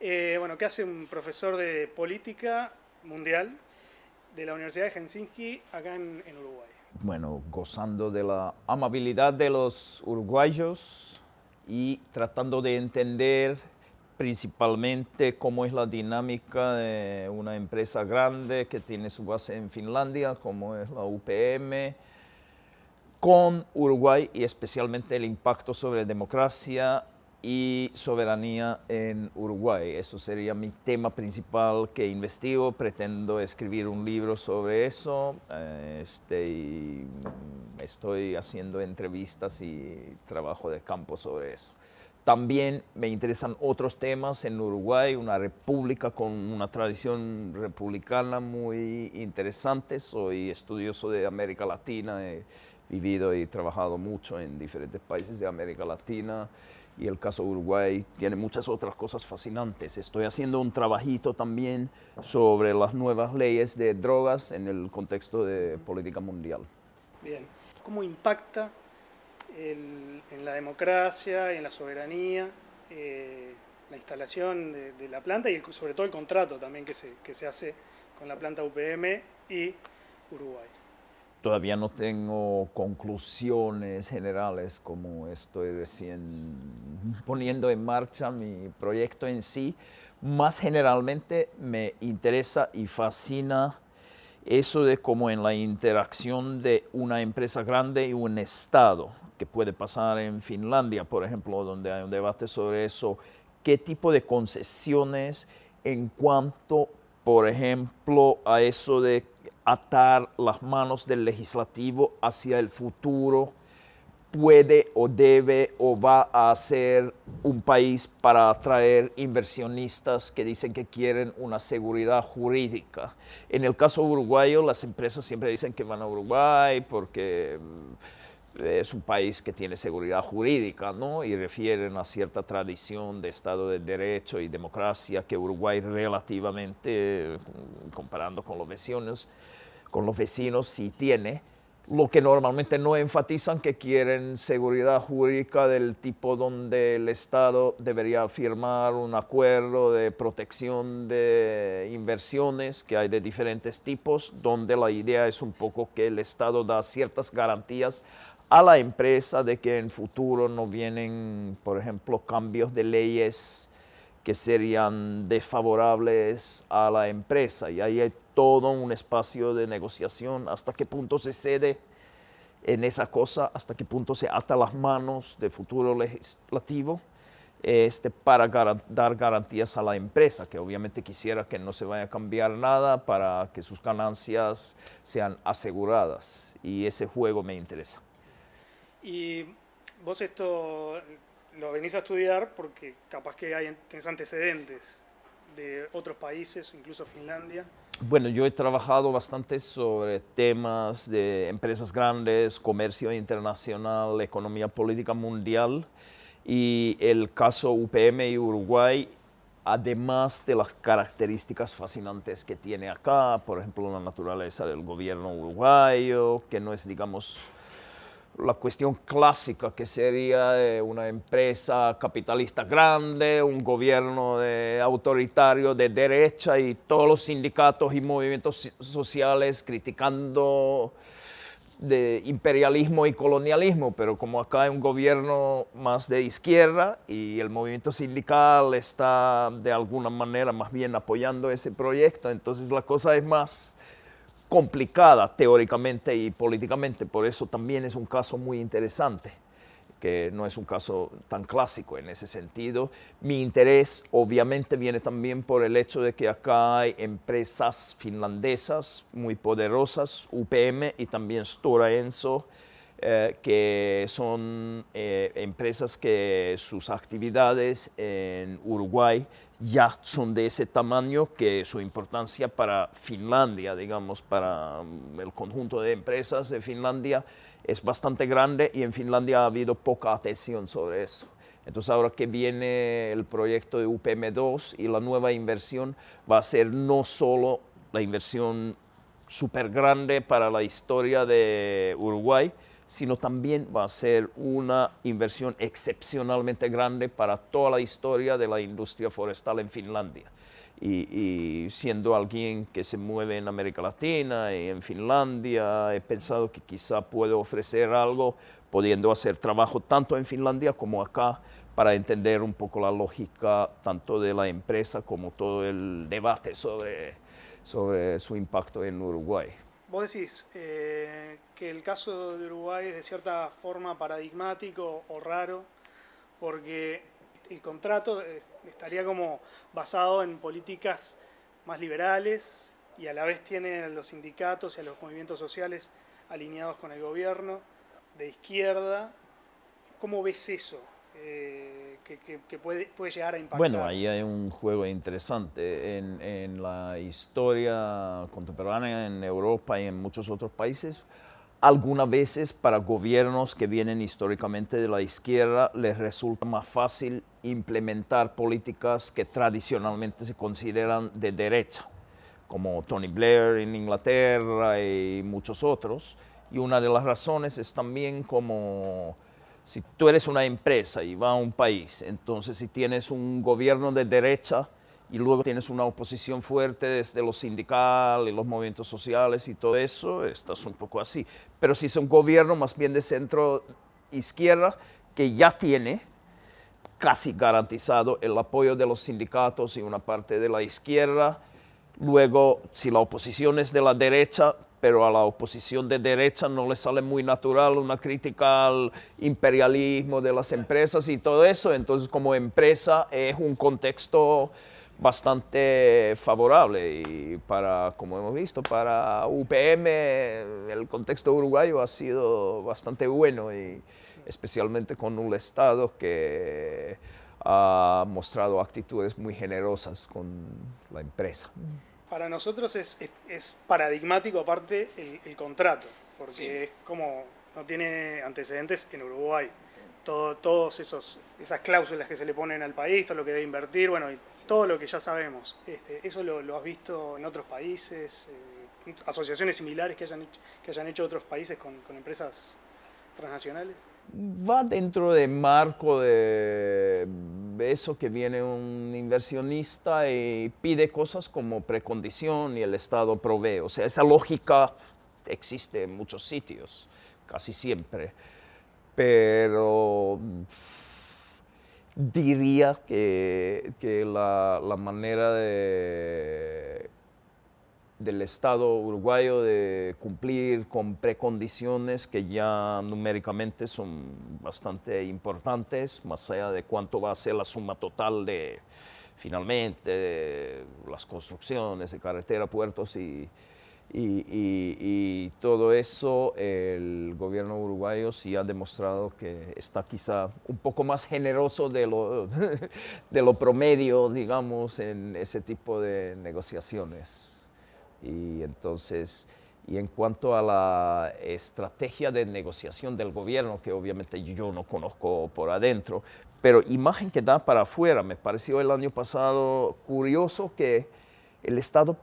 Bueno, ¿qué hace un profesor de política mundial de la Universidad de Helsinki acá en Uruguay? Bueno, gozando de la amabilidad de los uruguayos y tratando de entender principalmente cómo es la dinámica de una empresa grande que tiene su base en Finlandia, como es la UPM, con Uruguay y especialmente el impacto sobre democracia y soberanía en Uruguay. Eso sería mi tema principal que investigo. Pretendo escribir un libro sobre eso. Y estoy haciendo entrevistas y trabajo de campo sobre eso. También me interesan otros temas en Uruguay, una república con una tradición republicana muy interesante. Soy estudioso de América Latina, he vivido y trabajado mucho en diferentes países de América Latina y el caso de Uruguay tiene muchas otras cosas fascinantes. Estoy haciendo un trabajito también sobre las nuevas leyes de drogas en el contexto de política mundial. Bien, ¿cómo impacta en la democracia y en la soberanía la instalación de la planta y sobre todo el contrato también que se hace con la planta UPM y Uruguay? Todavía no tengo conclusiones generales, como estoy recién poniendo en marcha mi proyecto en sí. Más generalmente me interesa y fascina eso de cómo en la interacción de una empresa grande y un Estado, que puede pasar en Finlandia, por ejemplo, donde hay un debate sobre eso, qué tipo de concesiones en cuanto, por ejemplo, a eso de atar las manos del legislativo hacia el futuro puede o debe o va a ser un país para atraer inversionistas que dicen que quieren una seguridad jurídica. En el caso uruguayo, las empresas siempre dicen que van a Uruguay porque es un país que tiene seguridad jurídica, ¿no? Y refieren a cierta tradición de Estado de Derecho y democracia que Uruguay relativamente, comparando con los vecinos sí tiene. Lo que normalmente no enfatizan que quieren seguridad jurídica del tipo donde el Estado debería firmar un acuerdo de protección de inversiones que hay de diferentes tipos, donde la idea es un poco que el Estado da ciertas garantías a la empresa de que en futuro no vienen, por ejemplo, cambios de leyes que serían desfavorables a la empresa. Y ahí hay todo un espacio de negociación, hasta qué punto se cede en esa cosa, hasta qué punto se ata las manos del futuro legislativo para dar garantías a la empresa, que obviamente quisiera que no se vaya a cambiar nada para que sus ganancias sean aseguradas. Y ese juego me interesa. Y vos esto lo venís a estudiar porque capaz que tenés antecedentes de otros países, incluso Finlandia. Bueno, yo he trabajado bastante sobre temas de empresas grandes, comercio internacional, economía política mundial y el caso UPM y Uruguay, además de las características fascinantes que tiene acá, por ejemplo, la naturaleza del gobierno uruguayo, que no es, digamos, la cuestión clásica que sería de una empresa capitalista grande, un gobierno autoritario de derecha y todos los sindicatos y movimientos sociales criticando de imperialismo y colonialismo, pero como acá hay un gobierno más de izquierda y el movimiento sindical está de alguna manera más bien apoyando ese proyecto, entonces la cosa es más complicada teóricamente y políticamente, por eso también es un caso muy interesante, que no es un caso tan clásico en ese sentido. Mi interés obviamente viene también por el hecho de que acá hay empresas finlandesas muy poderosas, UPM y también Stora Enso, que son empresas que sus actividades en Uruguay ya son de ese tamaño que su importancia para Finlandia, digamos, para el conjunto de empresas de Finlandia es bastante grande y en Finlandia ha habido poca atención sobre eso. Entonces ahora que viene el proyecto de UPM2 y la nueva inversión va a ser no solo la inversión súper grande para la historia de Uruguay, sino también va a ser una inversión excepcionalmente grande para toda la historia de la industria forestal en Finlandia. Y siendo alguien que se mueve en América Latina y en Finlandia, he pensado que quizá puedo ofrecer algo, pudiendo hacer trabajo tanto en Finlandia como acá, para entender un poco la lógica tanto de la empresa como todo el debate sobre su impacto en Uruguay. Vos decís que el caso de Uruguay es de cierta forma paradigmático o raro, porque el contrato estaría como basado en políticas más liberales y a la vez tiene a los sindicatos y a los movimientos sociales alineados con el gobierno, de izquierda. ¿Cómo ves eso? Que puede llegar a impactar. Bueno, ahí hay un juego interesante. En la historia contemporánea en Europa y en muchos otros países, algunas veces para gobiernos que vienen históricamente de la izquierda les resulta más fácil implementar políticas que tradicionalmente se consideran de derecha, como Tony Blair en Inglaterra y muchos otros. Y una de las razones es también como si tú eres una empresa y vas a un país, entonces si tienes un gobierno de derecha y luego tienes una oposición fuerte desde los sindicales, los movimientos sociales y todo eso, estás un poco así. Pero si es un gobierno más bien de centro izquierda que ya tiene casi garantizado el apoyo de los sindicatos y una parte de la izquierda, luego si la oposición es de la derecha, pero a la oposición de derecha no le sale muy natural una crítica al imperialismo de las empresas y todo eso. Entonces, como empresa es un contexto bastante favorable y para, como hemos visto, para UPM el contexto uruguayo ha sido bastante bueno y especialmente con un Estado que ha mostrado actitudes muy generosas con la empresa. Para nosotros es paradigmático aparte el contrato, porque Sí. es como no tiene antecedentes en Uruguay. Todas esas cláusulas que se le ponen al país, todo lo que debe invertir, bueno, y todo lo que ya sabemos. ¿Eso lo has visto en otros países? ¿Asociaciones similares que hayan hecho otros países con empresas transnacionales? Va dentro del marco de eso que viene un inversionista y pide cosas como precondición y el Estado provee. O sea, esa lógica existe en muchos sitios, casi siempre. Pero diría que la manera del Estado uruguayo de cumplir con precondiciones que ya numéricamente son bastante importantes, más allá de cuánto va a ser la suma total de, finalmente, de las construcciones de carretera, puertos y todo eso. El gobierno uruguayo sí ha demostrado que está quizá un poco más generoso de lo promedio, digamos, en ese tipo de negociaciones. Y entonces, y en cuanto a la estrategia de negociación del gobierno, que obviamente yo no conozco por adentro, pero imagen que da para afuera, me pareció el año pasado curioso que el Estado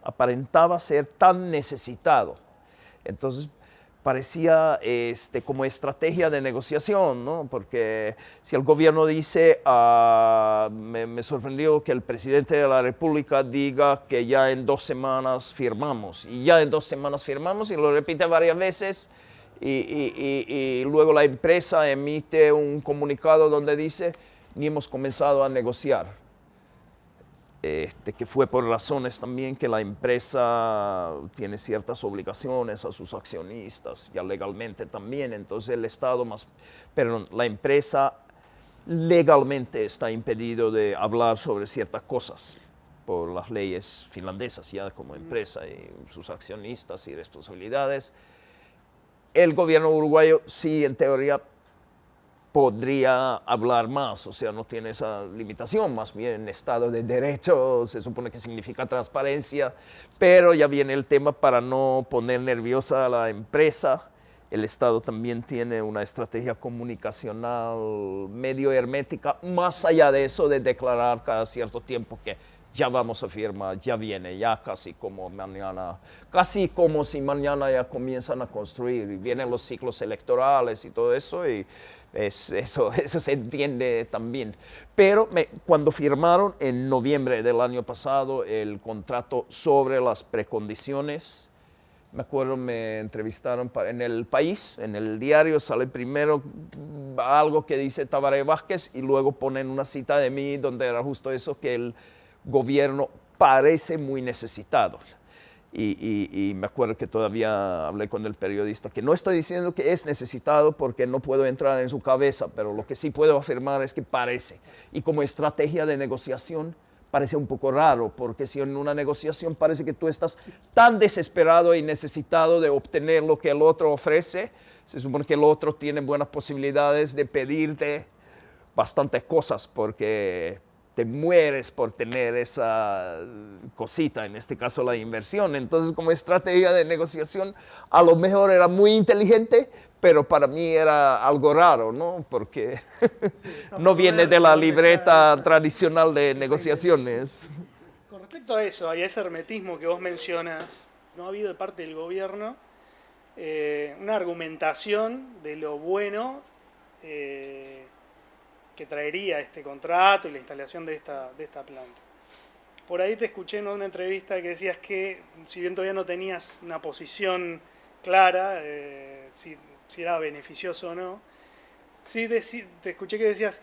aparentaba ser tan necesitado. Entonces, parecía como estrategia de negociación, ¿no? Porque si el gobierno dice, me sorprendió que el presidente de la República diga que ya en 2 semanas firmamos, y ya en 2 semanas firmamos, y lo repite varias veces, y luego la empresa emite un comunicado donde dice, ni hemos comenzado a negociar. Que fue por razones también que la empresa tiene ciertas obligaciones a sus accionistas, ya legalmente también, entonces el Estado la empresa legalmente está impedido de hablar sobre ciertas cosas por las leyes finlandesas ya como empresa y sus accionistas y responsabilidades. El gobierno uruguayo sí, en teoría, podría hablar más, o sea, no tiene esa limitación, más bien Estado de Derecho, se supone que significa transparencia, pero ya viene el tema para no poner nerviosa a la empresa. El Estado también tiene una estrategia comunicacional medio hermética, más allá de eso de declarar cada cierto tiempo que ya vamos a firmar, ya viene, ya casi como mañana, casi como si mañana ya comienzan a construir y vienen los ciclos electorales y todo eso, y eso se entiende también. Pero cuando firmaron en noviembre del año pasado el contrato sobre las precondiciones, me acuerdo, me entrevistaron en El País, en el diario sale primero algo que dice Tabaré Vázquez y luego ponen una cita de mí donde era justo eso, que el gobierno parece muy necesitado. Y me acuerdo que todavía hablé con el periodista, que no estoy diciendo que es necesitado porque no puedo entrar en su cabeza, pero lo que sí puedo afirmar es que parece. Y como estrategia de negociación, parece un poco raro, porque si en una negociación parece que tú estás tan desesperado y necesitado de obtener lo que el otro ofrece, se supone que el otro tiene buenas posibilidades de pedirte bastantes cosas, porque te mueres por tener esa cosita, en este caso la inversión. Entonces, como estrategia de negociación, a lo mejor era muy inteligente, pero para mí era algo raro, ¿no? Porque no viene de la libreta tradicional de negociaciones. Con respecto a eso y a ese hermetismo que vos mencionas, no ha habido de parte del gobierno una argumentación de lo bueno que traería este contrato y la instalación de esta planta. Por ahí te escuché en una entrevista que decías que, si bien todavía no tenías una posición clara, si era beneficioso o no, sí te escuché que decías,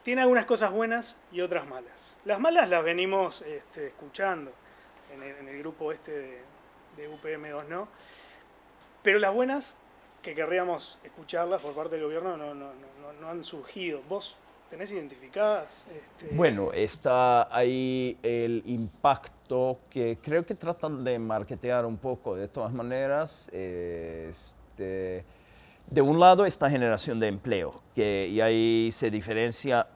tiene algunas cosas buenas y otras malas. Las malas las venimos escuchando en el grupo de UPM2, ¿no? Pero las buenas, que querríamos escucharlas por parte del gobierno, no han surgido. ¿Vos tenés identificadas? Bueno, está ahí el impacto que creo que tratan de marketear un poco. De todas maneras, de un lado, esta generación de empleo, y ahí se diferencia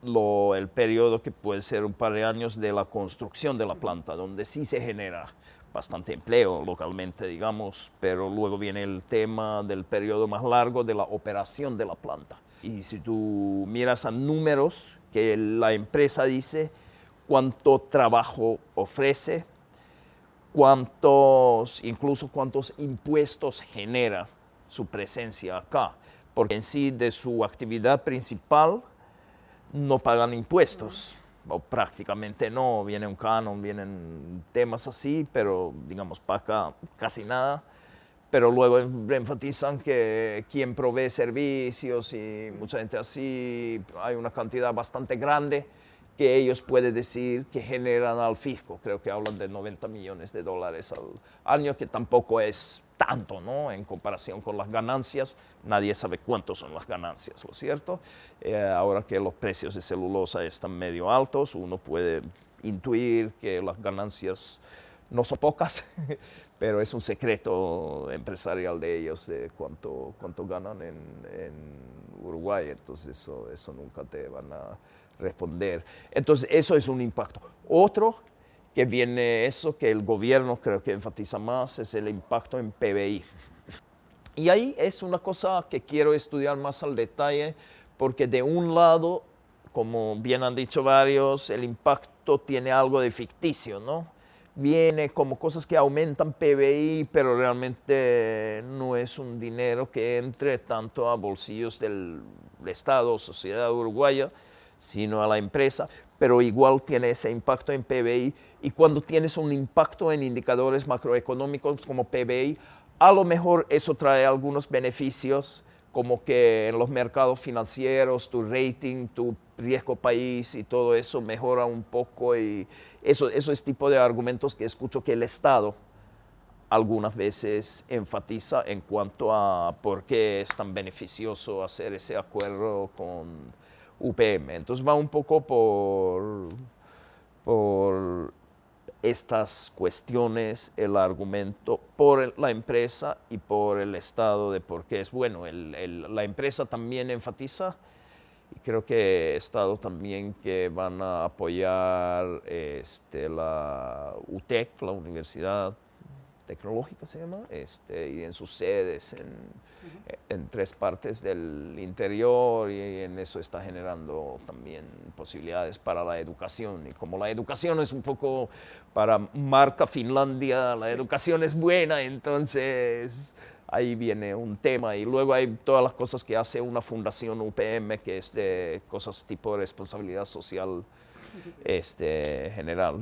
el periodo que puede ser un par de años de la construcción de la planta, donde sí se genera bastante empleo localmente, digamos, pero luego viene el tema del periodo más largo de la operación de la planta. Y si tú miras a números que la empresa dice, cuánto trabajo ofrece, incluso cuántos impuestos genera su presencia acá, porque en sí de su actividad principal no pagan impuestos. O prácticamente no, viene un canon, vienen temas así, pero digamos paga casi nada. Pero luego enfatizan que quien provee servicios y mucha gente así, hay una cantidad bastante grande que ellos pueden decir que generan al fisco. Creo que hablan de $90 millones al año, que tampoco es tanto, ¿no? En comparación con las ganancias, nadie sabe cuántos son las ganancias, ¿lo cierto? Ahora que los precios de celulosa están medio altos, uno puede intuir que las ganancias no son pocas, pero es un secreto empresarial de ellos de cuánto ganan en Uruguay, entonces eso nunca te van a responder. Entonces eso es un impacto. Otro que viene eso que el gobierno creo que enfatiza más es el impacto en PBI. Y ahí es una cosa que quiero estudiar más al detalle, porque de un lado, como bien han dicho varios, el impacto tiene algo de ficticio, ¿no? Viene como cosas que aumentan PBI, pero realmente no es un dinero que entre tanto a bolsillos del Estado o sociedad uruguaya, sino a la empresa, pero igual tiene ese impacto en PBI. Y cuando tienes un impacto en indicadores macroeconómicos como PBI, a lo mejor eso trae algunos beneficios, como que en los mercados financieros tu rating, tu riesgo país y todo eso mejora un poco, y eso es tipo de argumentos que escucho que el Estado algunas veces enfatiza en cuanto a por qué es tan beneficioso hacer ese acuerdo con UPM. Entonces va un poco por estas cuestiones, el argumento por la empresa y por el Estado de por qué es bueno. La empresa también enfatiza, y creo que el Estado también, que van a apoyar la UTEC, la Universidad Tecnológica se llama, y en sus sedes en 3 partes del interior, y en eso está generando también posibilidades para la educación. Y como la educación es un poco para marca Finlandia, la educación es buena, entonces ahí viene un tema. Y luego hay todas las cosas que hace una fundación UPM, que es de cosas tipo responsabilidad social general.